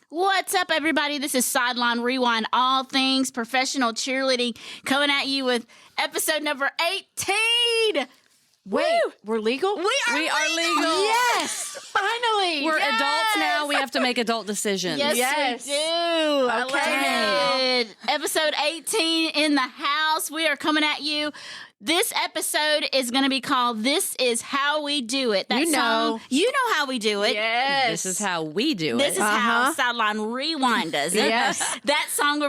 What's up, everybody? This is Sideline Rewind, all things professional cheerleading, coming at you with episode number 18. Wait, we're legal? We are legal. Yes, finally. We're adults now. We have to make adult decisions. Yes, we do. I love it. Episode 18 in the house. We are coming at you. This episode is going to be called This Is How We Do It. That song, you know how we do it. Yes. This is how we do it. This is how Sideline Rewind does it. Yes. That song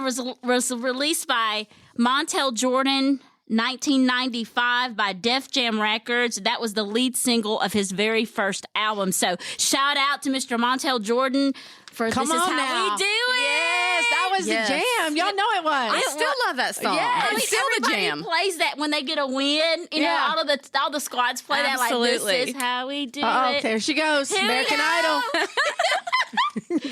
was released by Montel Jordan, 1995 by Def Jam Records. That was the lead single of his very first album. So shout out to Mr. Montel Jordan for This Is How We Do It. Yes, that was the jam. Y'all know it was. I still love that song. Yeah, It's still the jam. Everybody plays that when they get a win. You know, all the squads play that like, this is how we do it. There she goes. Here American we go. Idol.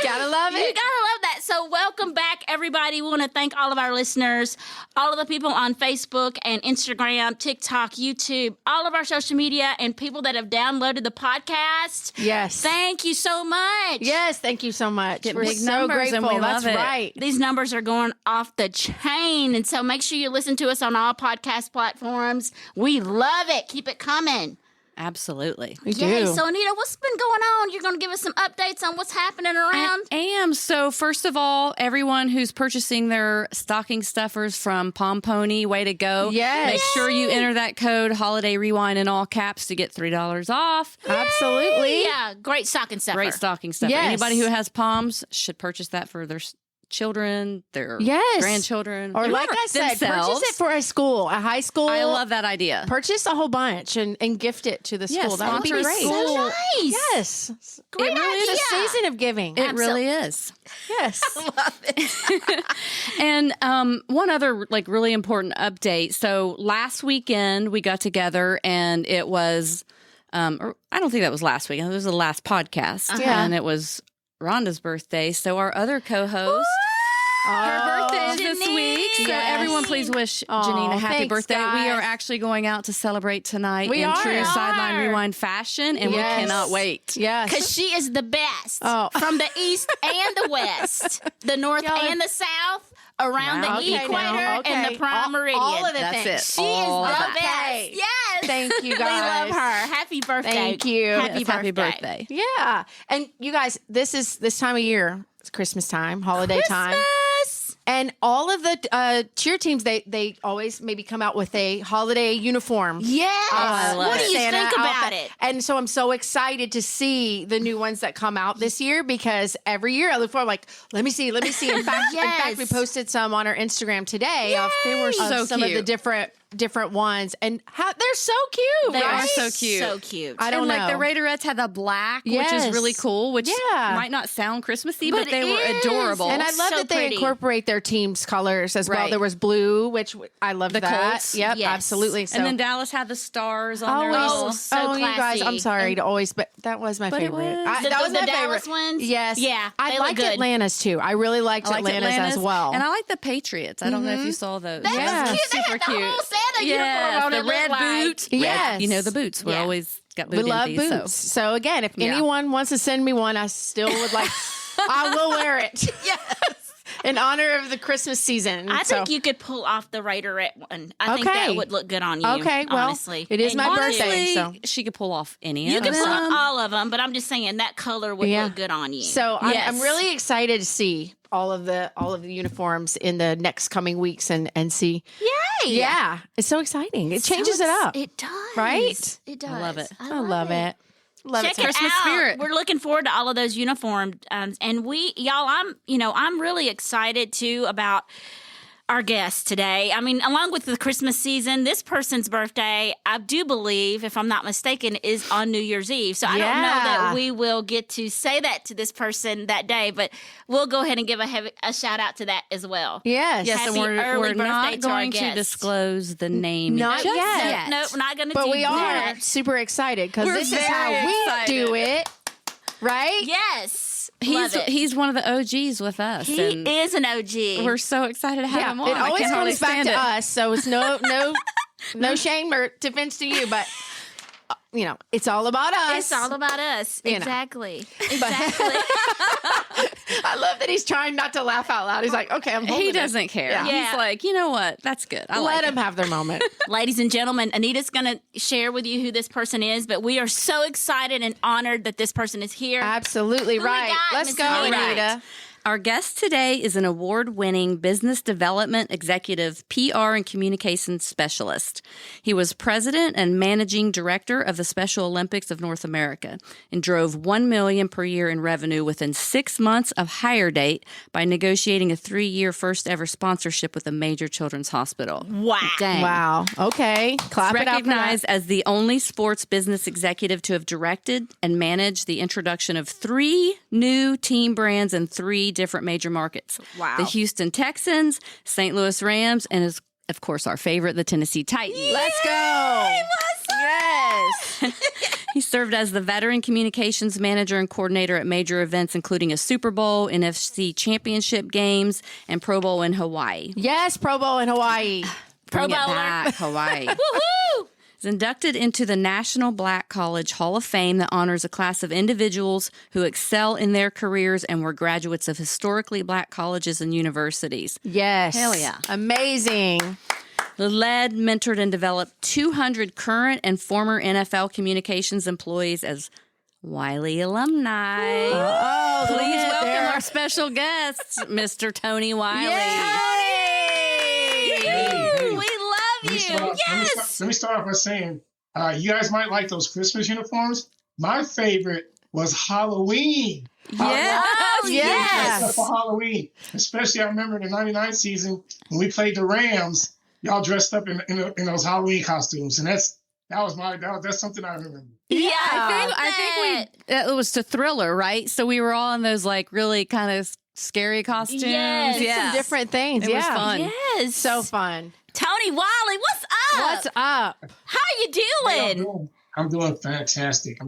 Gotta love it. You gotta love that. So welcome back, everybody. We want to thank all of our listeners, all of the people on Facebook and Instagram, TikTok, YouTube, all of our social media, and people that have downloaded the podcast. Yes. Thank you so much. Yes, thank you so much. We're big so numbers and grateful. we love That's it. right. These numbers are going off the chain. And so make sure you listen to us on all podcast platforms. We love it. Keep it coming. Absolutely. We Yay. do. So, Anita, what's been going on? You're going to give us some updates on what's happening around? I am. So, first of all, everyone who's purchasing their stocking stuffers from Pom Pony, way to go. Yes. Make sure you enter that code Holiday Rewind in all caps to get $3 off. Absolutely. Yeah, great stocking stuffer. Great stocking stuffer. Yes. Anybody who has Poms should purchase that for their children, their grandchildren, Or like I said, themselves. purchase it for a school, a high school. I love that idea. Purchase a whole bunch and gift it to the school. Yes, That would be sponsor a great. school. So nice. Yes. Great It really is idea. a season of giving. It really is. Yes. And one other like really important update. So last weekend we got together and it was, or I don't think that was last weekend. It was the last podcast. Yeah. And it was Rhonda's birthday. So our other co-host, her birthday is this Jeanine. week. So Yes. everyone please wish Jeanine a happy thanks, birthday. guys. We are actually going out to celebrate tonight We in are. true We Sideline are. Rewind fashion. And Yes. we cannot wait. Yes. Because she is the best Oh. from the east and the west, the north Y'all are- and the south, around Wow. the Okay, equator now, and the okay. prime meridian. all of the That's things. it. She is All the of best. that. Yes. Thank you, We guys. love her. Happy birthday. Thank you. Happy Yes, birthday. happy birthday. Yeah. And you guys, this time of year, it's Christmas time, holiday time. Christmas. And all of the cheer teams, they always maybe come out with a holiday uniform. Yes. I love What do it. you Santa think about outfit. it? And so I'm so excited to see the new ones that come out this year because every year I look forward, like, let me see. In fact, Yes. we posted some on our Instagram today. They were so some of the cute. different ones, and how they're so cute. They right? are so cute. So cute. I don't and know. like the Raiderettes had the black, which Yes. is really cool, which Yeah. might not sound Christmassy, but But they it were is. adorable. And I love So that they pretty. incorporate their team's colors as well. Right. There was blue, which I love The that. Colts. Yep, Yes. absolutely. So And then Dallas had the stars on their always, little. so you guys, I'm classy. sorry to always, but that was my But it favorite. was. The- that was the my Dallas favorite. ones? Yes, Yeah, I they look liked good. Atlanta's too. I really liked, I liked Atlanta's as well. And I like the Patriots. I don't know if you saw those. That Yeah. was cute. They Super had the cute. whole Santa Yes, uniform on the it. red looked like. boot. Yes. You know the boots. We're Yeah. always got we boot love envy, boots. So. So again, if Yeah. anyone wants to send me one, I still would like. I will wear it. Yes. In honor of the Christmas season. I So- think you could pull off the Raiderette one. I think Okay. that would look good on you. Okay, well, honestly. it is And my you birthday. too. so- Honestly, she could pull off any You of can them. pull off all of them, but I'm just saying that color would Yeah. look good on you. So I'm Yes. really excited to see all of the uniforms in the next coming weeks and see. yay! Yeah, it's so exciting. It changes it up. It does. Right? It does. I love it. I love it. Love Check it. it Christmas out. spirit. We're looking forward to all of those uniforms, and I'm really excited too about our guest today. I mean, along with the Christmas season, this person's birthday, I do believe, if I'm not mistaken, is on New Year's Eve. So I don't know that we will get to say that to this person that day, but we'll go ahead and give a shout out to that as well. Yes. Yes, Happy and we're early birthday not to our going to guest. disclose the name Not just yet. Nope, we're not going to But do we are that. super excited because We're this is how very we excited. do it. Right? Yes. Love it. He's one of the OGs with us. He and is an OG. we're so excited to have Yeah. him on. It I always can't hardly comes back stand to it. us. So it's no shame or defense to you, but it's all about us. It's all about us. You know. Exactly. But- Exactly. I love that he's trying not to laugh out loud. He's like, okay, I'm holding He it. doesn't care. Yeah. He's like, you know what? That's good. I Let like him have their moment. Ladies and gentlemen, Anita's going to share with you who this person is, but we are so excited and honored that this person is here. Absolutely Who we right. got, Let's Miss go, Anita? Anita. Our guest today is an award-winning business development executive, PR, and communications specialist. He was president and managing director of the Special Olympics of North America and drove $1 million per year in revenue within 6 months of hire date by negotiating a 3-year first-ever sponsorship with a major children's hospital. Wow. Dang. Wow. Okay. Clap it up for that. Recognized as the only sports business executive to have directed and managed the introduction of 3 new team brands in 3 different major markets. Wow. The Houston Texans, St. Louis Rams, and of course our favorite, the Tennessee Titans. Let's go. Yes. He served as the veteran communications manager and coordinator at major events, including a Super Bowl, NFC championship games, and Pro Bowl in Hawaii. Yes, Pro Bowl in Hawaii. Bring it Bowler. back, Hawaii. Woohoo! Is inducted into the National Black College Hall of Fame that honors a class of individuals who excel in their careers and were graduates of historically black colleges and universities. Yes. Hell yeah. Amazing. Led, mentored, and developed 200 current and former NFL communications employees as Wyllie alumni. Oh, Please look welcome there. our special guest, Mr. Tony Wyllie. Yay! We love Let me you. start- Yes. Let me start off by saying, you guys might like those Christmas uniforms. My favorite was Halloween. Yes. Oh, yes. Dressed up for Halloween. Especially, I remember the '99 season when we played the Rams. Y'all dressed up in those Halloween costumes, and that's something I remember. Yeah, I think it was to Thriller, right? So we were all in those like really kind of scary costumes. Yes. Yeah. Some different things. It was yeah. fun. Yes. So fun. Tony Wyllie, what's up? What's up? How you doing? I'm doing fantastic.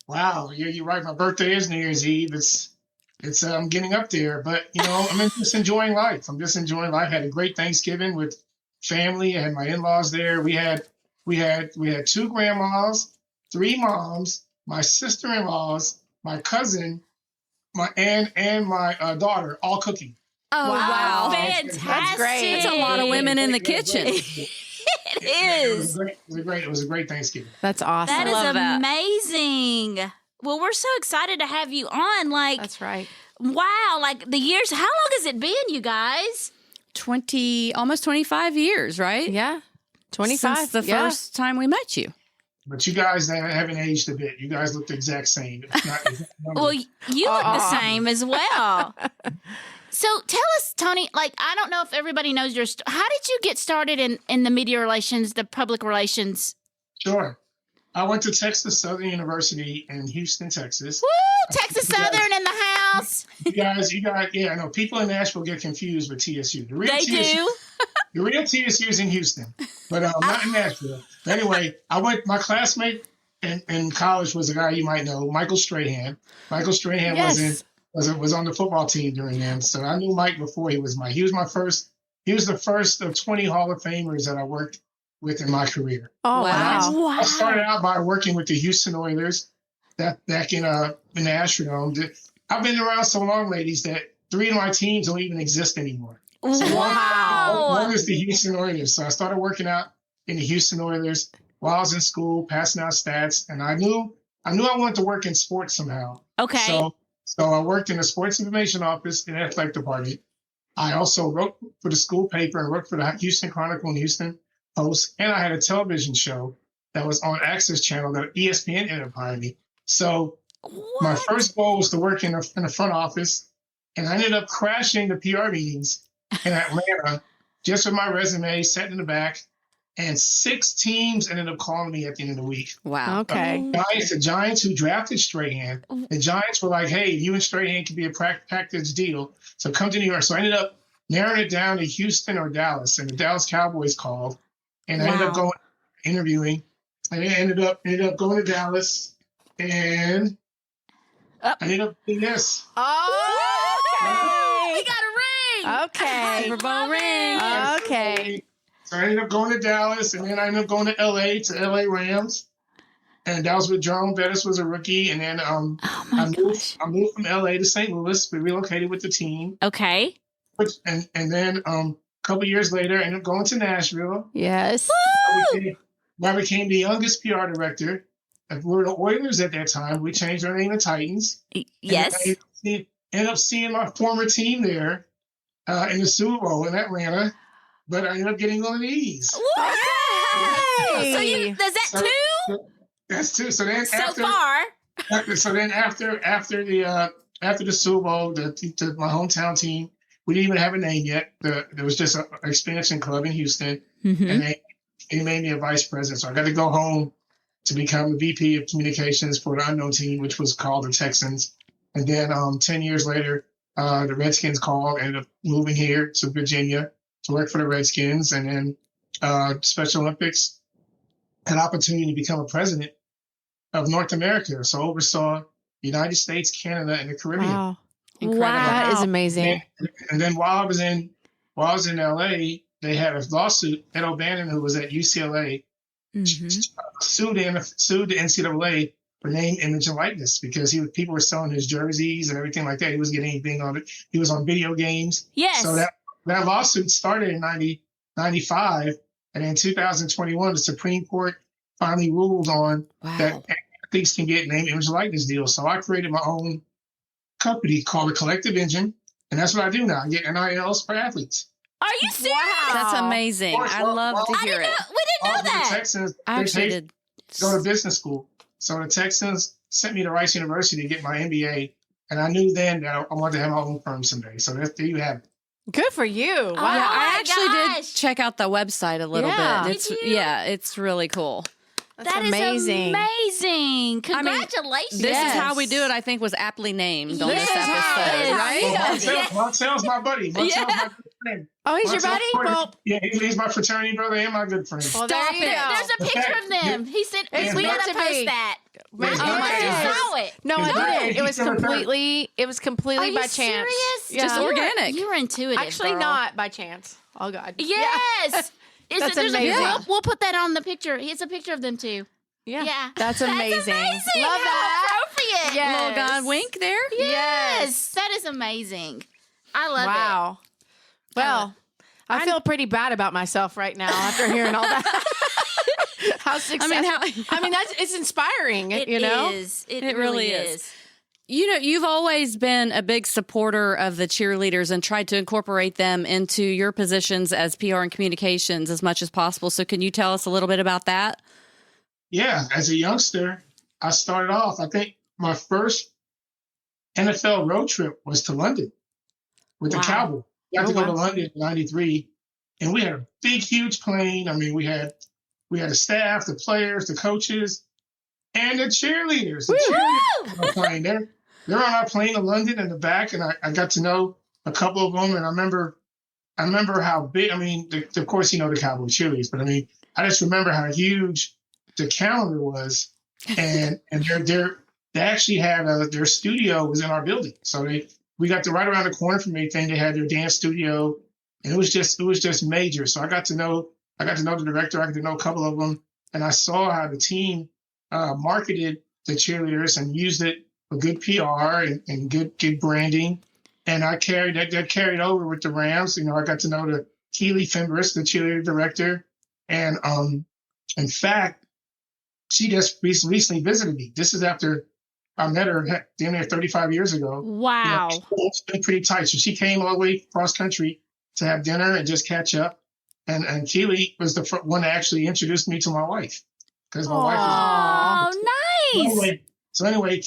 Wow, you're right. My birthday is New Year's Eve. It's I'm getting up there, but I'm just enjoying life. I had a great Thanksgiving with family. I had my in-laws there. We had 2 grandmas, 3 moms, my sister-in-laws, my cousin, and my daughter all cooking. Oh, wow. Fantastic. That's great. That's a lot of women in the kitchen. It is. It was a great Thanksgiving. That's awesome. That is love that. amazing. Well, we're so excited to have you on. Like, That's right. wow, like the years. How long has it been, you guys? Almost 25 years, right? Yeah. 25. Since the yeah. first time we met you. But you guys haven't aged a bit. You guys look the exact same. It's not- Well, you look the same as well. So tell us, Tony, like, I don't know if everybody knows your how did you get started in the media relations, the public relations? Sure. I went to Texas Southern University in Houston, Texas. Woo! Texas Southern in the house. You guys, I know people in Nashville get confused with TSU. The real They TSU, do. The real TSU is in Houston, but not in Nashville. But anyway, my classmate in college was a guy you might know, Michael Strahan. Michael Strahan Yes. was on the football team during then. So I knew Mike before he was He was the first of 20 Hall of Famers that I worked with in my career. Oh, Wow. wow. I started out by working with the Houston Oilers back in the Astrodome. I've been around so long, ladies, that 3 of my teams don't even exist anymore. Wow. One is the Houston Oilers. So I started working out in the Houston Oilers while I was in school, passing out stats, and I knew I wanted to work in sports somehow. Okay. So I worked in the sports information office in the athletic department. I also wrote for the school paper and worked for the Houston Chronicle and Houston Post, and I had a television show that was on Access Channel that ESPN ended up hiring me. So my first goal was to work in the front office, and I ended up crashing the PR meetings in Atlanta just with my resume set in the back, and 6 teams ended up calling me at the end of the week. Wow. Okay. The Giants who drafted Strahan, the Giants were like, hey, you and Strahan can be a package deal, so come to New York. So I ended up narrowing it down to Houston or Dallas, and the Dallas Cowboys called, and I ended up going interviewing, and I ended up going to Dallas, and I ended up doing this. Oh, we got a ring. okay. Super Bowl ring. Okay. So I ended up going to Dallas, and then I ended up going to LA Rams. and that was with Jerome Bettis was a rookie, and then Oh my gosh. I moved from LA to St. Louis. We relocated with the team, Okay. and then a couple years later, I ended up going to Nashville. Yes. I became the youngest PR director. We were the Oilers at that time. We changed our name to Titans. Yes. And I ended up seeing my former team there in the Super Bowl in Atlanta, but I ended up getting one of these. Wow. Hey. So is that So- two That's two. So then so far? after the Super Bowl, my hometown team, we didn't even have a name yet. There was just an expansion club in Houston, Mm-hmm. and they made me a vice president. So I got to go home to become the VP of communications for the unknown team, which was called the Texans. And then 10 years later, the Redskins called, ended up moving here to Virginia to work for the Redskins. And then Special Olympics, an opportunity to become a president of North America. So oversaw the United States, Canada, and the Caribbean. Wow. Incredible. That is amazing. And then while I was in LA, they had a lawsuit. Ed O'Bannon, who was at UCLA, Mm-hmm. sued the NCAA for name, image, and likeness because people were selling his jerseys and everything like that. He was getting being on it. He was on video games. Yes. So that lawsuit started in 1995, and in 2021, the Supreme Court finally ruled on that athletes can get name, image, and likeness deals. So I created my own company called the Collective Engine, and that's what I do now. I get NILs for athletes. Are you serious? That's amazing. Of course, I love to I hear didn't it. know, we didn't know The that. Texans, I actually they did. go to business school. So the Texans sent me to Rice University to get my MBA, and I knew then that I wanted to have my own firm someday. So there you have it. Good for you. Wow. Oh, Yeah, I my actually did gosh. check out the website a little Yeah. bit. Did It's you? it's really cool. That's That is amazing. amazing. I mean, Congratulations. This Yes. is how we do it. I think was aptly named on Yes. this episode, Yes. right? Yeah. Montel's my buddy. Montel's Yeah. my good friend. Oh, he's your buddy? Well, Yeah, he's my fraternity brother and my good friend. well, Stop there you it. go. There's a picture of them. He said It's we meant gotta to post be. that. Right. Yes. I must have Yes. saw it. No, I No. didn't. It was completely Are you by chance. serious? Yeah. Just You were- organic. You were intuitive. Actually, girl. not by chance. Oh, God. Yes. That's there's amazing. we'll put that on the picture. It's a picture of them too. Yeah. Yeah. That's amazing. Love Love that. Appropriate. Yes. Little God wink there. Yes. That is amazing. I love it. Wow. Well, I feel pretty bad about myself right now after hearing all that. How successful. I mean, it's inspiring, It you know? is. It It really really is. is. You know, you've always been a big supporter of the cheerleaders and tried to incorporate them into your positions as PR and communications as much as possible. So can you tell us a little bit about that? Yeah, as a youngster, I started off, I think my first NFL road trip was to London with the Cowboys. We got to go to London in 93, and we had a big, huge plane. I mean, we had a staff, the players, the coaches, and the cheerleaders. The cheerleaders on our plane. They're on our plane to London in the back, and I got to know a couple of them, and I remember how big. I mean, of course, you know the Cowboy cheerleaders, but I mean, I just remember how huge the calendar was, and they actually had their studio was in our building, so we got to right around the corner from everything. They had their dance studio, and it was just major. So I got to know the director. I got to know a couple of them, and I saw how the team marketed the cheerleaders and used it for good PR and good branding. And I carried over with the Rams. You know, I got to know the Keely Fimbris, the cheerleader director, and in fact, she just recently visited me. This is after I met her damn near 35 years ago. Wow. You know, it's been pretty tight. So she came all the way cross country to have dinner and just catch up. And Keely was the one that actually introduced me to my wife, because my wife was. Oh, nice. So anyway,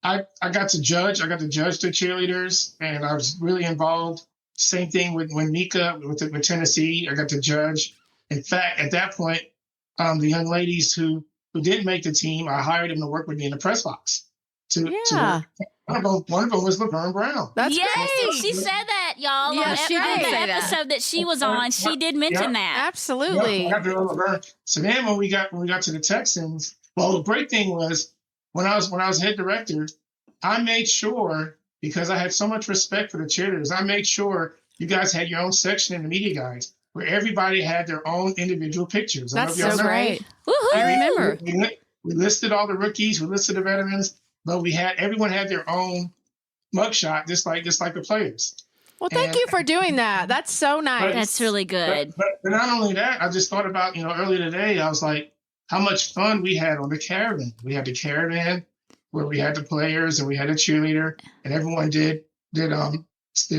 I got to judge. I got to judge the cheerleaders, and I was really involved. Same thing with Mika with Tennessee. I got to judge. In fact, at that point, the young ladies who didn't make the team, I hired them to work with me in the press box. One of them was Laverne Brown. That's yes, great. she said that, y'all. Yeah, on she did every say that. episode that she was on, she did mention that. Absolutely. Yeah, I got to know Laverne. So then when we got to the Texans, well, the great thing was when I was head director, I made sure, because I had so much respect for the cheerleaders, I made sure you guys had your own section in the media guides where everybody had their own individual pictures. I don't That's know if y'all so remember. great. Woohoo. I remember. We listed all the rookies, we listed the veterans, but everyone had their own mugshot, just like the players. Well, thank you for doing that. That's so nice. That's really good. But not only that, I just thought about, earlier today, I was like, how much fun we had on the caravan. We had the caravan where we had the players and we had a cheerleader, and everyone did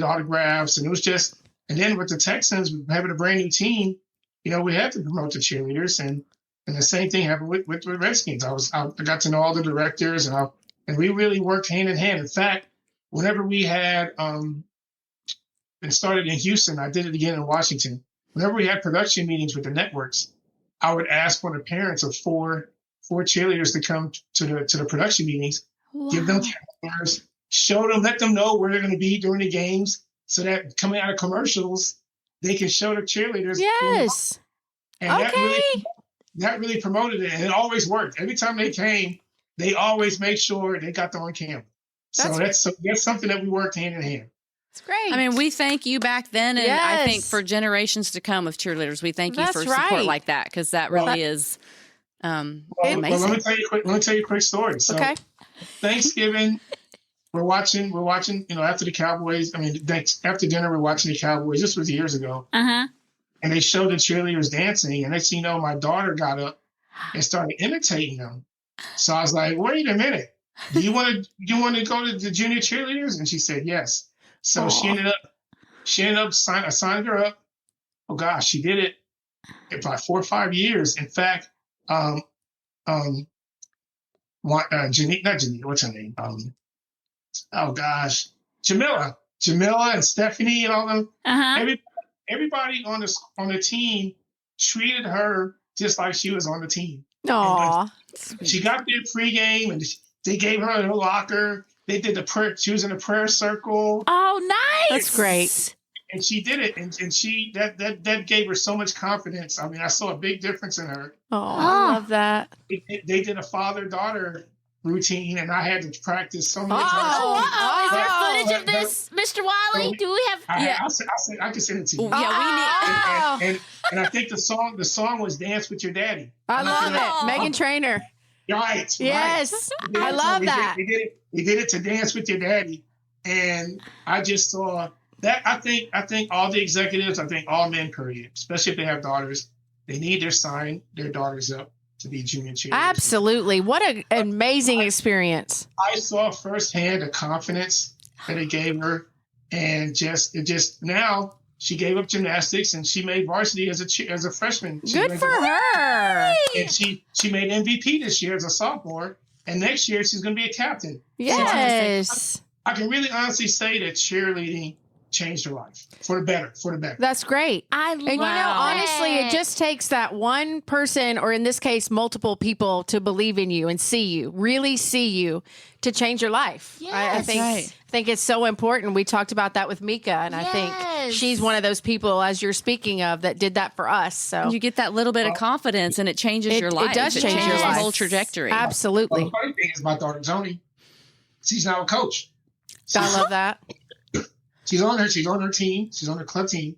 autographs, and it was just. And then with the Texans having a brand new team, we had to promote the cheerleaders, and the same thing happened with the Redskins. I got to know all the directors, and we really worked hand in hand. In fact, whenever we had and started in Houston, I did it again in Washington. Whenever we had production meetings with the networks, I would ask for the parents of four cheerleaders to come to the production meetings, give them cameras, show them, let them know where they're going to be during the games, so that coming out of commercials, they can show the cheerleaders. Yes. And that really promoted it, and it always worked. Every time they came, they always made sure they got them on camera. That's something that we worked hand in hand. It's great. I mean, we thank you back then, and Yes. I think for generations to come of cheerleaders, we thank you That's for support right. like that, because that really is amazing. Well, let me tell you a quick story. So, Okay. Thanksgiving, we're watching. After the Cowboys. After dinner, we're watching the Cowboys. This was years ago, Uh-huh. and they showed the cheerleaders dancing. And next thing you know, my daughter got up and started imitating them. So I was like, "Wait a minute, do you want to go to the junior cheerleaders?" And she said yes. So she ended up I signed her up. Oh gosh, she did it for about 4 or 5 years. In fact, Jeanine, not Jeanine, what's her name? Oh gosh, Jamila and Stephanie and all them. Uh-huh. Everybody on the team treated her just like she was on the team. Aw. She got there pregame, and they gave her a locker. They did the prayer. She was in a prayer circle. Oh, nice. That's great. And she did it, and she that gave her so much confidence. I mean, I saw a big difference in her. Oh, I love that. They did a father-daughter routine, and I had to practice so many times. Oh, is there footage of this, Mr. Wyllie? Do we have? I can send it to you. Yeah, we need. And I think the song was "Dance with Your Daddy." I love it. Meghan Trainor. Right. Yes. Right. I love that. We did it to "Dance with Your Daddy," and I just saw that. I think all the executives, I think all men, period, especially if they have daughters, they need to sign their daughters up to be junior cheerleaders. Absolutely. What an amazing experience. I saw firsthand the confidence that it gave her, and just now she gave up gymnastics and she made varsity as a freshman. Good for her. And she made MVP this year as a sophomore, and next year she's going to be a captain. Yes. I can really honestly say that cheerleading changed her life for the better. That's great. I love And honestly, it just takes that one person, or in this case, multiple people, to believe in you and really see you, to change your life. Yes. I think it's so important. We talked about that with Mika, and I think she's one of those people, as you're speaking of, that did that for us. So You get that little bit of confidence, and it changes your life. It does change your changes life. the whole trajectory. Absolutely. Well, the funny thing is, my daughter Tony, she's now a coach. I love that. She's on her team. She's on her club team.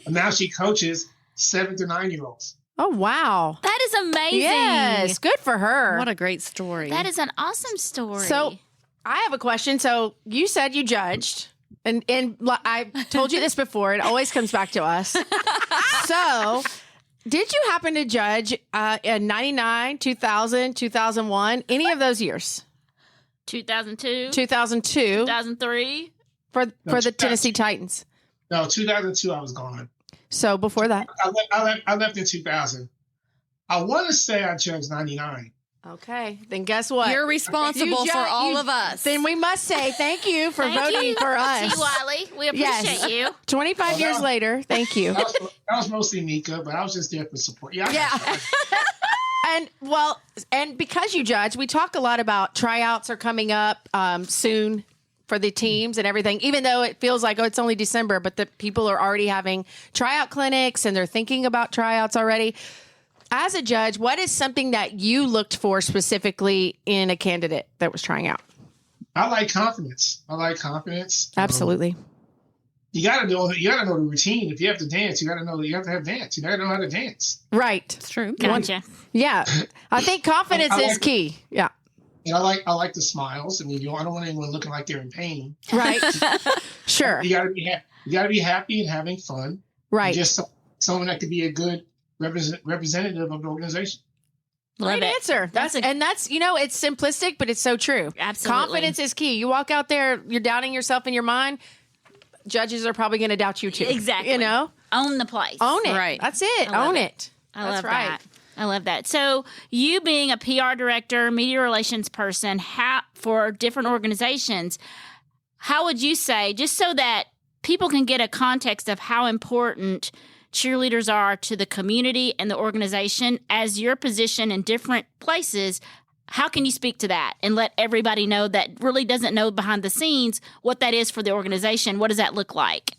And now she coaches 7 to 9-year-olds. Oh, wow. That is amazing. Yes. Good for her. What a great story. That is an awesome story. So I have a question. So you said you judged, and I told you this before. It always comes back to us. So did you happen to judge in 99, 2000, 2001, any of those years? 2002, 2002 2003. for the Tennessee Titans. No, 2002 I was gone. So before that. I left in 2000. I want to say I judged 99. Okay. Then guess what? You're responsible for all of us. Then we must say thank you for Thank voting you, for us. T. Wyllie. We appreciate you. 25 years later. Thank you. That was mostly Mika, but I was just there for support. Yeah. And because you judge, we talk a lot about tryouts are coming up soon for the teams and everything, even though it feels like, it's only December, but the people are already having tryout clinics and they're thinking about tryouts already. As a judge, what is something that you looked for specifically in a candidate that was trying out? I like confidence. Absolutely. you got to know the routine. If you have to dance, you got to know that you have to have dance. You got to know how to dance. Right. It's true. Gotcha. Yeah. I think confidence is key. Yeah. And I like the smiles. I mean, I don't want anyone looking like they're in pain. Right. Sure. You got to be happy and having fun. Right. Just someone that could be a good representative of the organization. Great answer. That's it's simplistic, but it's so true. Absolutely. Confidence is key. You walk out there, you're doubting yourself in your mind. Judges are probably going to doubt you too. Exactly. You know, own the place. own it. Right. That's it. Own it. I That's love right. that. I love that. So, you being a PR director, media relations person for different organizations, how would you say, just so that people can get a context of how important cheerleaders are to the community and the organization as your position in different places, how can you speak to that and let everybody know that really doesn't know behind the scenes what that is for the organization? What does that look like?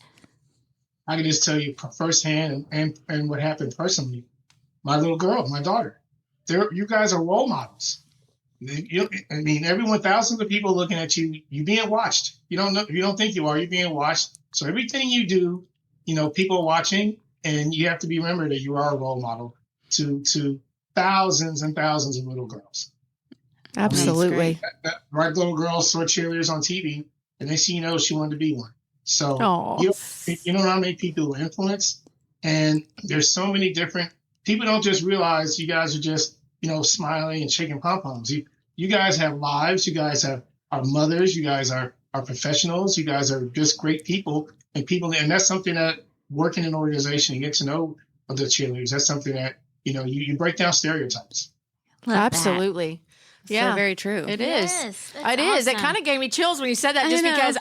I can just tell you firsthand and what happened personally. My little girl, my daughter, you guys are role models. Thousands of people looking at you. You're being watched. You don't think you are. You're being watched. So everything you do, people are watching, and you have to be remembered that you are a role model to thousands and thousands of little girls. Absolutely. That little girl saw cheerleaders on TV, and next thing you know, she wanted to be one. So you know how many people are influenced, and there's so many different. People don't just realize you guys are just, smiling and shaking pom-poms. You guys have lives. You guys are mothers. You guys are professionals. You guys are just great people. And that's something that working in an organization, you get to know the cheerleaders. That's something that, you break down stereotypes. Absolutely. Yeah, So very true. It is. Yes, that's It is. It awesome. kind of gave me chills when you said that, just because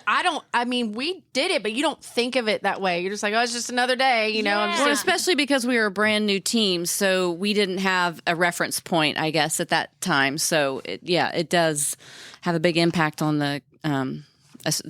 we did it, but you don't think of it that way. You're just like, oh, it's just another day, Yeah. Well, especially because we were a brand new team, so we didn't have a reference point, I guess, at that time. So, it does have a big impact on the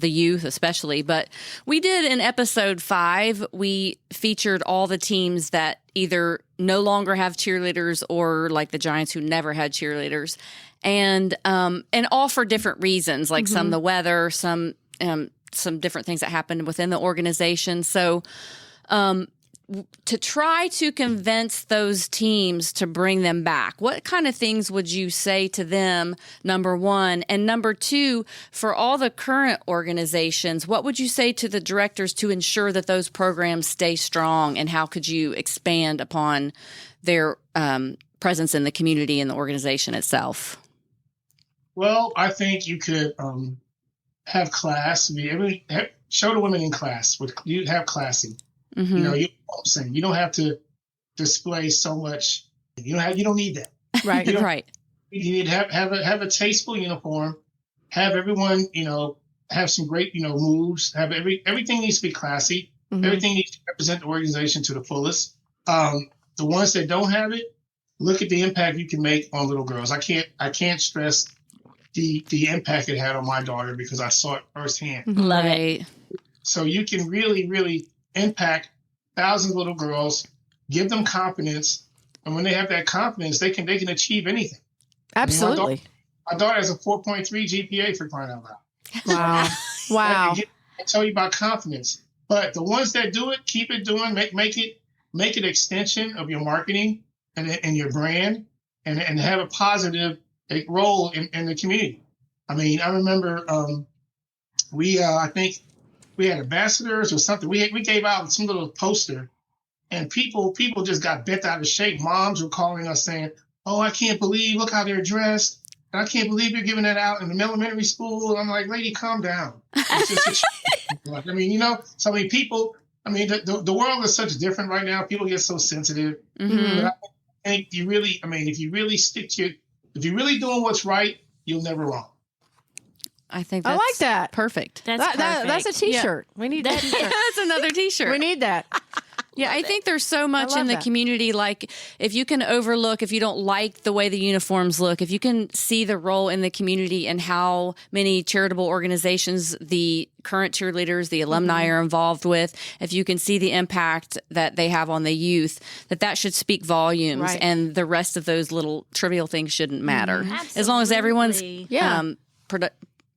youth especially. But we did in episode 5, we featured all the teams that either no longer have cheerleaders or like the Giants who never had cheerleaders. And all for different reasons, like some the weather, some different things that happened within the organization. So to try to convince those teams to bring them back, what kind of things would you say to them, number one? And number two, for all the current organizations, what would you say to the directors to ensure that those programs stay strong? And how could you expand upon their presence in the community and the organization itself? Well, I think you could have class. Show the women in class. You have classy. Mm-hmm. You don't have to display so much. You don't need that. Right. Right. You need to have a tasteful uniform. Have everyone, have some great, moves. Have everything needs to be classy. Mm-hmm. Everything needs to represent the organization to the fullest. The ones that don't have it, look at the impact you can make on little girls. I can't stress the impact it had on my daughter because I saw it firsthand. Love it. So you can really, really impact thousands of little girls, give them confidence, and when they have that confidence, they can achieve anything. Absolutely. My daughter has a 4.3 GPA for crying out loud. Wow. I tell you about confidence, but the ones that do it, keep it doing. Make it an extension of your marketing and your brand, and have a positive role in the community. I mean, I remember I think we had ambassadors or something. We gave out some little poster, and people just got bent out of shape. Moms were calling us saying, "Oh, I can't believe, look how they're dressed. And I can't believe you're giving that out in an elementary school." And I'm like, lady, calm down. It's just people, the world is such different right now. People get so sensitive. Mm-hmm. But I think if you're really doing what's right, you'll never wrong. I think I that's like that. perfect. That's a T-shirt. We need that. T-shirt. That's another T-shirt. We need that. Yeah, I think there's so much love in the that. community. Like, if you can overlook, if you don't like the way the uniforms look, if you can see the role in the community and how many charitable organizations the current cheerleaders, the alumni are involved with, if you can see the impact that they have on the youth, that should speak volumes, Right. and the rest of those little trivial things shouldn't matter. As long as everyone's Absolutely.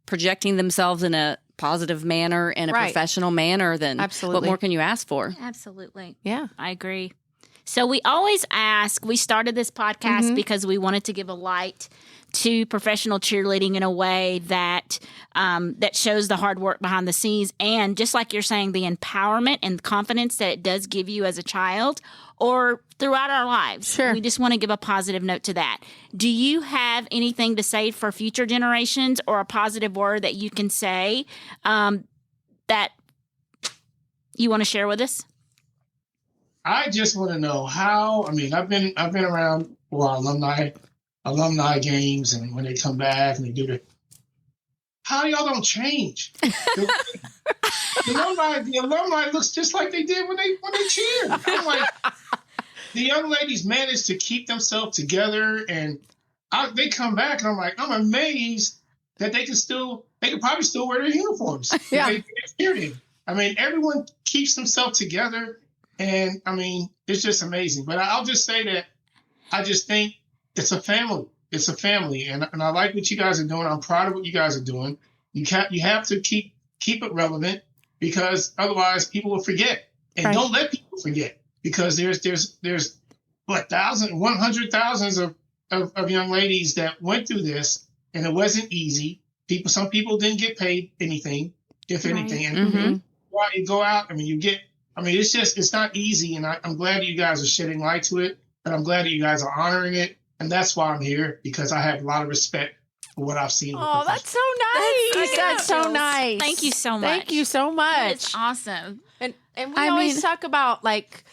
projecting themselves in a positive manner and a professional manner, then what more can you ask for? Absolutely. Yeah. I agree. So we always ask, we started this podcast because we wanted to give a light to professional cheerleading in a way that that shows the hard work behind the scenes, and just like you're saying, the empowerment and confidence that it does give you as a child or throughout our lives. Sure. We just want to give a positive note to that. Do you have anything to say for future generations, or a positive word that you can say that you want to share with us? I just want to know how. I mean, I've been around for our alumni games, and when they come back and they do how y'all don't change. The alumni looks just like they did when they cheered. I'm like, the young ladies managed to keep themselves together, and they come back, and I'm like, I'm amazed that they could probably still wear their uniforms. Yeah. I mean, everyone keeps themselves together, and I mean, it's just amazing. But I'll just say that I just think it's a family. It's a family, and I like what you guys are doing. I'm proud of what you guys are doing. You have to keep it relevant, because otherwise people will forget. And don't let people forget, because there's what, thousands of young ladies that went through this, and it wasn't easy. Some people didn't get paid anything, if anything. And while you go out, it's not easy. And I'm glad that you guys are shedding light to it, but I'm glad that you guys are honoring it. And that's why I'm here, because I have a lot of respect for what I've seen. Oh, that's so nice. That's so nice. Thank you so much. Thank you so much. It's awesome. And we always talk about, like,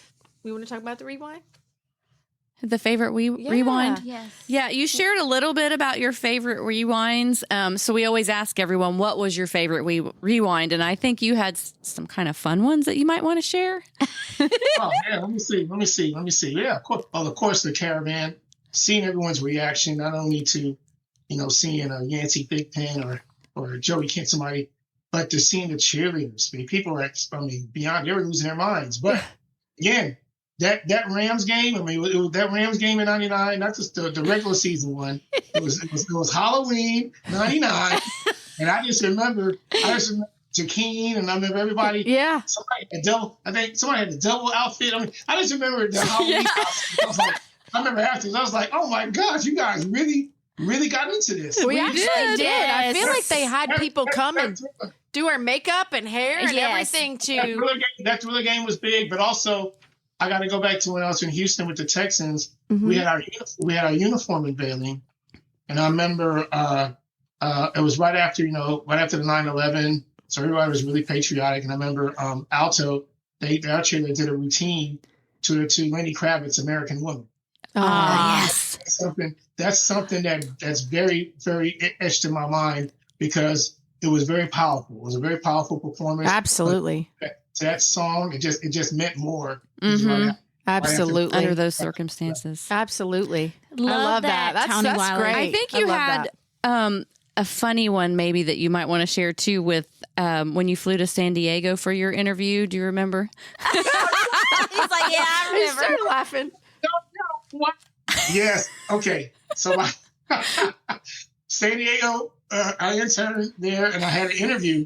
we want to talk about the rewind? The favorite rewind? Yes. Yeah, you shared a little bit about your favorite rewinds. So we always ask everyone, what was your favorite rewind? And I think you had some kind of fun ones that you might want to share. Oh, yeah. Let me see. Yeah, of course, the caravan. Seeing everyone's reaction, not only to, seeing a Yancey Thigpen or Joey Kent, somebody, but to seeing the cheerleaders. I mean, people are, beyond, they were losing their minds. But again, that Rams game, it was that Rams game in '99, not just the regular season one. It was Halloween '99, and I just remember Jaquine, and I remember everybody. Yeah. I think somebody had the double outfit. I just remember the Halloween costume. I remember afterwards, I was like, oh my gosh, you guys really, really got into this. We actually did. Yes. I feel like they had people come and do our makeup and hair and everything too. That Thriller game was big, but also I got to go back to when I was in Houston with the Texans. We had our uniform unveiling, and I remember it was right after the 9/11, so everybody was really patriotic. And I remember Alto, our cheerleader did a routine to Lenny Kravitz's American Woman. Yes. That's something that's very, very etched in my mind, because it was very powerful. It was a very powerful performance. Absolutely. That song, it just meant more. Absolutely. Under those circumstances. Absolutely. I love that. That's Wyllie. great. I think you had a funny one maybe that you might want to share too, with when you flew to San Diego for your interview. Do you remember? He's like, yeah, I He remember. started laughing. What? Yes. Okay. So San Diego, I interned there, and I had an interview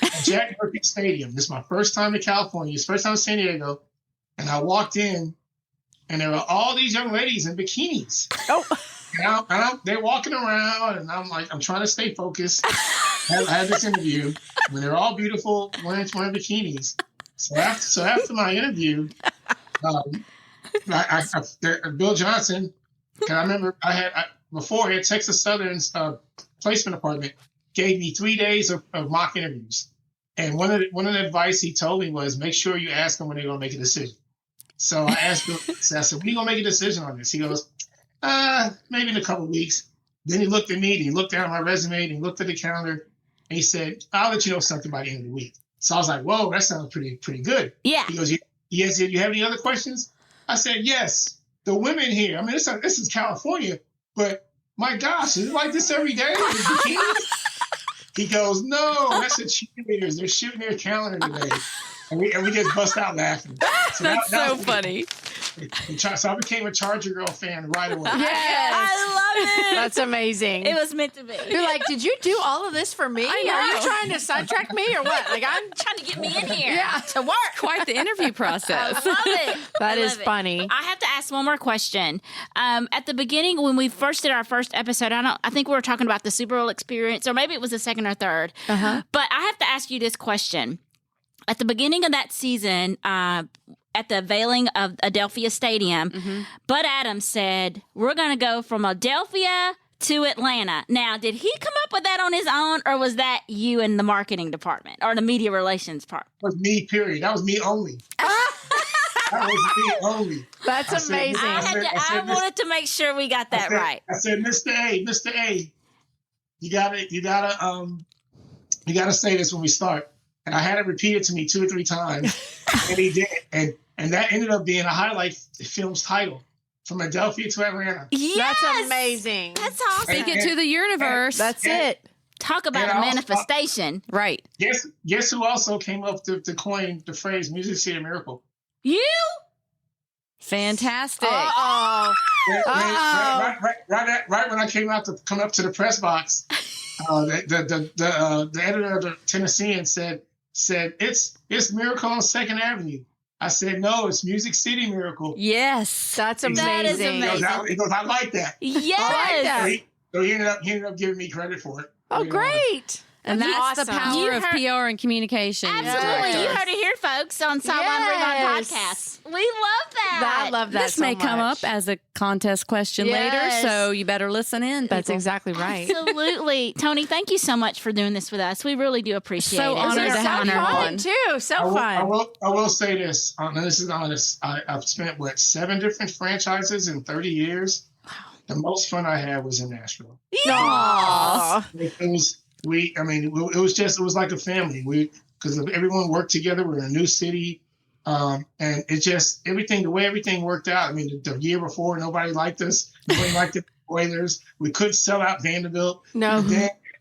at Jack Murphy Stadium. This is my first time to California. It's first time to San Diego. And I walked in, and there were all these young ladies in bikinis. Oh. And they're walking around, and I'm like, I'm trying to stay focused. I had this interview when they're all beautiful, wearing bikinis. So after my interview, Bill Johnson, and I remember before Texas Southern's placement department gave me 3 days of mock interviews, and one of the advice he told me was, make sure you ask them when they're going to make a decision. So I asked Bill, I said, when are you going to make a decision on this? He goes, maybe in a couple of weeks. Then he looked at me, and he looked down at my resume, and he looked at the calendar, and he said, I'll let you know something by the end of the week. So I was like, whoa, that sounds pretty good. Yeah. He goes, yes, do you have any other questions? I said, yes. The women here, this is California, but my gosh, is it like this every day? He goes, no, that's the cheerleaders. They're shooting their calendar today. And we just bust out laughing. That's so funny. So I became a Charger Girl fan right away. Yes. I love it. That's amazing. It was meant to be. You're like, did you do all of this for me? I know. Are you trying to sidetrack me or what? Like, I'm trying to get me in here Yeah. to work. Quite the interview I process. love it. That I is love it. funny. I have to ask one more question. At the beginning, when we first did our first episode, I think we were talking about the Super Bowl experience, or maybe it was the second or third. But I have to ask you this question. At the beginning of that season, at the veiling of Adelphia Stadium, Bud Adams said, "We're going to go from Adelphia to Atlanta." Now, did he come up with that on his own, or was that you in the marketing department or the media relations part? That was me, period. That was me only. That was me only. That's amazing. I wanted to make sure we got that right. I said, Mr. A, you gotta say this when we start. And I had it repeated to me 2 or 3 times, and he did. And that ended up being a highlight film's title, From Adelphia to Atlanta. Yes! That's amazing. That's awesome. Speak it to the universe. That's it. Talk about And a also- manifestation. Right. Guess who also came up to coin the phrase "Music City Miracle"? You? Fantastic. Uh-oh. Right when I came up to the press box, the editor of the Tennessean said it's Miracle on 2nd Avenue. I said, no, it's Music City Miracle. Yes. That's That amazing. is amazing. He goes, I like that. Yes. I like that. So he ended up giving me credit for it. Oh, You know, great. And that's awesome. the power You of heard- PR and communication. Absolutely. You directors. heard it here, folks, on Sideline Yes. Rewind Podcast. We love that. I love that This so may come much. up as a contest question Yes. later, so you better listen in. That's people. exactly right. Absolutely. Tony, thank you so much for doing this with us. We really do appreciate So it. honored It's to so have you fun. on. Too. So fun. I will say this, and this is honest. I've spent, 7 different franchises in 30 years. The most fun I had was in Nashville. Aw. It was like a family. Because everyone worked together. We're in a new city. And it just, the way everything worked out. I mean, the year before, nobody liked us. Nobody liked the Oilers. We couldn't sell out Vanderbilt. No.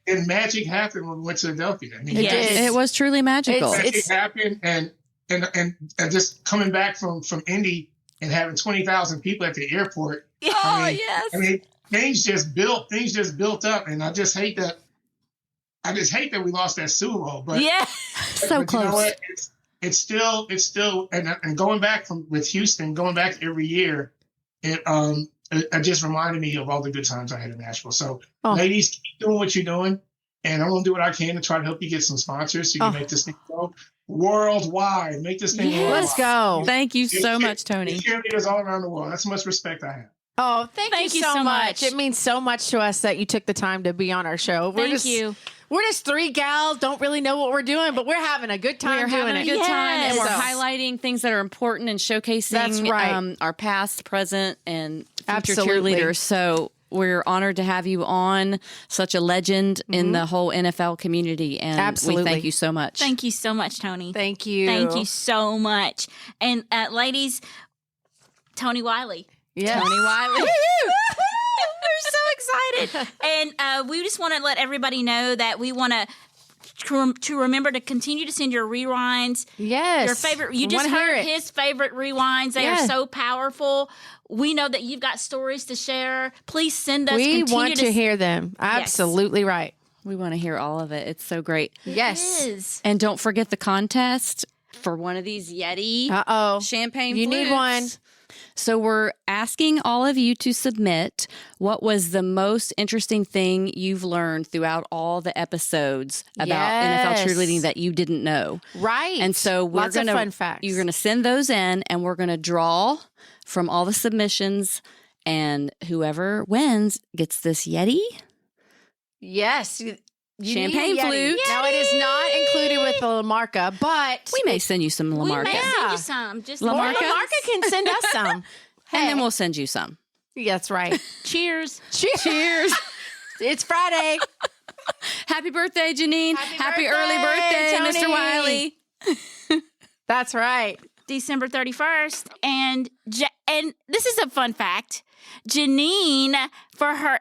And magic happened when we went to Adelphia. I mean, It did. It was truly magical. It's- magic happened. And just coming back from Indy and having 20,000 people at the airport. Oh, I mean, things just built up. And I just hate that we lost that Super Bowl. But Yeah. So but close. You know what? It's still, and going back with Houston, going back every year, it just reminded me of all the good times I had in Nashville. So, ladies, keep doing what you're doing, and I'm gonna do what I can to try to help you get some sponsors so you can make this thing go worldwide. Make this thing worldwide. Let's go. Thank you so much, Tony. There's cheerleaders all around the world. That's how much respect I have. Oh, thank you so much. much. It means so much to us that you took the time to be on our show. Thank you. We're just 3 gals, don't really know what we're doing, but we're having a good time We're doing having a it. good time, and we're Yes. highlighting things that are important and showcasing That's right. our past, present, and future Absolutely. cheerleaders. So we're honored to have you on, such a legend in the whole NFL community, and Absolutely. we thank you so much. Thank you so much, Tony. Thank you. Thank you so much. And ladies, Tony Wyllie. Yes. Tony Wyllie. We're so excited. And we just want to let everybody know that we want to remember to continue to send your rewinds. Yes. Your favorite. You We just wanna hear heard it. his favorite rewinds. They Yeah. are so powerful. We know that you've got stories to share. Please send us. We continue want to hear them. Absolutely right. We want to hear all of it. It's so great. Yes. It is. And don't forget the contest for one of these Yeti Uh-oh. champagne You need flutes. one. So we're asking all of you to submit what was the most interesting thing you've learned throughout all the episodes about Yes. NFL cheerleading that you didn't know. Right. And so we're Lots gonna of fun facts. you're gonna send those in, and we're gonna draw from all the submissions, and whoever wins gets this Yeti. Yes. You Champagne need a Yeti. flute. Now, it is not included with the La Marca, but We may send you some La We Marca, may send Yeah. you some. Just La La Marca? Marca can send us some. and then we'll send you some. That's right. Cheers. Cheers! It's Friday. Happy birthday, Jeanine! Happy early birthday, birthday, Mr. Wiley! That's right. December 31st. And this is a fun fact. Jeanine, for her,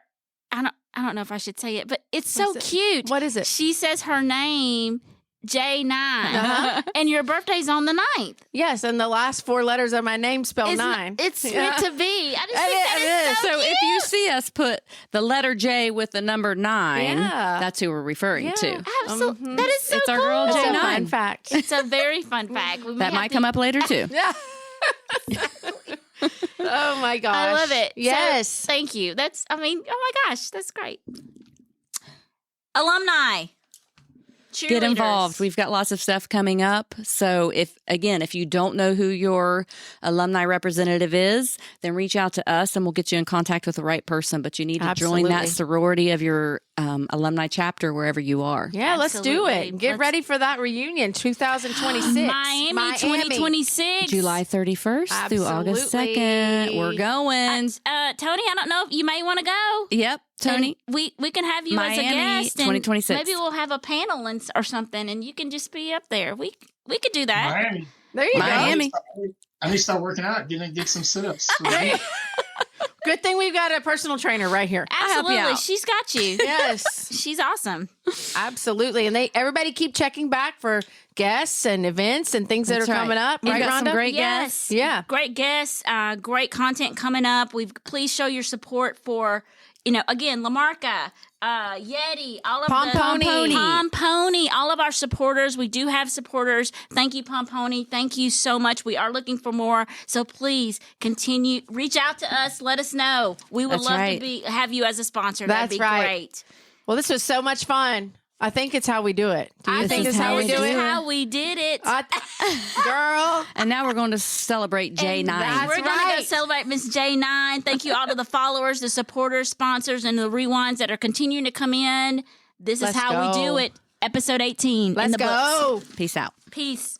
I don't know if I should say it, but it's so What's it? cute. What is it? She says her name J9. And your birthday's on the 9th. Yes, and the last 4 letters of my name spell 9. It's meant to be. I just think that is so So cute. if you see us put the letter J with the number 9, Yeah. that's who we're referring to. Absolutely. That is so It's our cool. girl It's a J9. fun fact. It's a very fun fact. We may That have might to- come up later too. Yeah. Oh my gosh. I love it. Yes. So, thank you. Oh my gosh, that's great. Alumni. Get Cheerleaders. involved. We've got lots of stuff coming up. So if you don't know who your alumni representative is, then reach out to us and we'll get you in contact with the right person. But you need to join that Absolutely. sorority of your alumni chapter wherever you are. Yeah, let's do Absolutely. it. Get ready for that reunion 2026. Miami 2026. July 31st through August Absolutely. 2nd. We're going. Tony, I don't know if you may want to go. Yep, Tony. And we can have you as a Miami guest. And 2026. maybe we'll have a panel or something, and you can just be up there. We could do that. Miami. There you Miami. I need to start working out, get some sit-ups. go. Good thing we've got a personal trainer right here. help you Absolutely, out. she's got you. Yes, She's awesome. absolutely. And everybody keep checking back for guests and events and things That's that are right. coming up. We've Right, got some Rhonda? great Yes. guests. Yeah. Great guests, great content coming up. Please show your support for, again, Lamarca, Yeti, all of Pom Pony. Pom Pony, all of our supporters. We do have supporters. Thank you, Pom Pony. Thank you so much. We are looking for more. So please continue. Reach out to us. Let us know. We would That's love right. to have you as a sponsor. That's That'd be right. great. Well, this was so much fun. I think it's how we do it. Do you I think is it's how we how do we it? do it. How we did it. Girl. And now we're going to celebrate J9. that's We're going to go right. celebrate Miss J9. Thank you all to the followers, the supporters, sponsors, and the rewinds that are continuing to come in. This is Let's how we go. do it. Episode 18 in Let's the books. go. Peace out. Peace.